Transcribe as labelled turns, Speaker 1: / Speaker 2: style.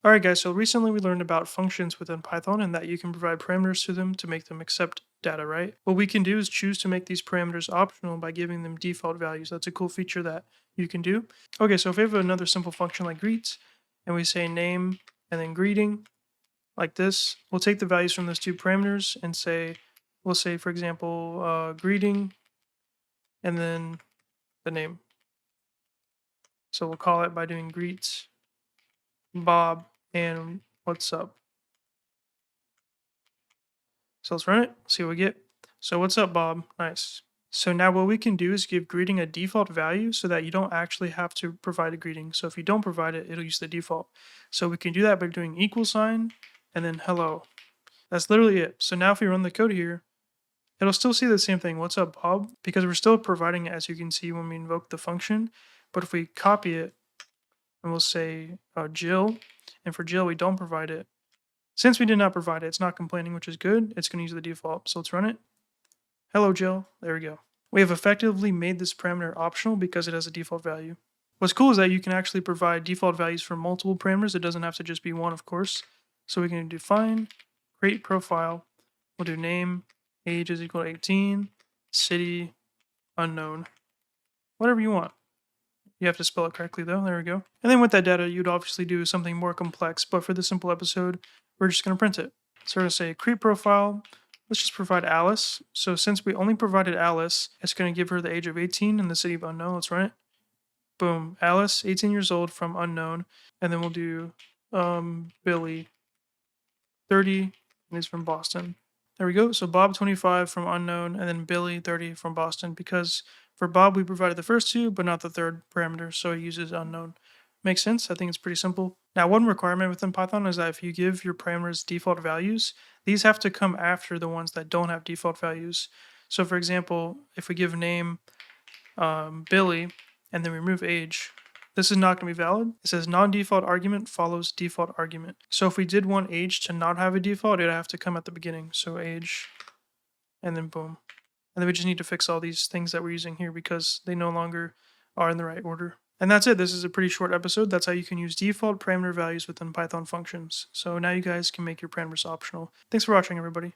Speaker 1: Alright guys, so recently we learned about functions within Python and that you can provide parameters to them to make them accept data, right? What we can do is choose to make these parameters optional by giving them default values. That's a cool feature that you can do. Okay, so if we have another simple function like greet, and we say name and then greeting, like this, we'll take the values from those two parameters and say, we'll say for example, greeting and then the name. So we'll call it by doing greet Bob and what's up. So let's run it, see what we get. So what's up, Bob? Nice. So now what we can do is give greeting a default value so that you don't actually have to provide a greeting. So if you don't provide it, it'll use the default. So we can do that by doing equal sign and then hello. That's literally it. So now if we run the code here, it'll still see the same thing. What's up, Bob? Because we're still providing it, as you can see when we invoke the function. But if we copy it and we'll say Jill, and for Jill we don't provide it, since we did not provide it, it's not complaining, which is good. It's going to use the default. So let's run it. Hello, Jill. There we go. We have effectively made this parameter optional because it has a default value. What's cool is that you can actually provide default values for multiple parameters. It doesn't have to just be one, of course. So we can define, create profile. We'll do name, age is equal to 18, city, unknown, whatever you want. You have to spell it correctly though. There we go. And then with that data, you'd obviously do something more complex, but for this simple episode, we're just going to print it. So we're going to say create profile. Let's just provide Alice. So since we only provided Alice, it's going to give her the age of 18 and the city of unknown. Let's run it. Boom. Alice, 18 years old from unknown. And then we'll do Billy, 30, and he's from Boston. There we go. So Bob, 25 from unknown, and then Billy, 30 from Boston, because for Bob, we provided the first two, but not the third parameter, so it uses unknown. Makes sense. I think it's pretty simple. Now, one requirement within Python is that if you give your parameters default values, these have to come after the ones that don't have default values. So for example, if we give name Billy and then remove age, this is not going to be valid. It says non-default argument follows default argument. So if we did want age to not have a default, it'd have to come at the beginning. So age, and then boom. And then we just need to fix all these things that we're using here because they no longer are in the right order. And that's it. This is a pretty short episode. That's how you can use default parameter values within Python functions. So now you guys can make your parameters optional. Thanks for watching, everybody.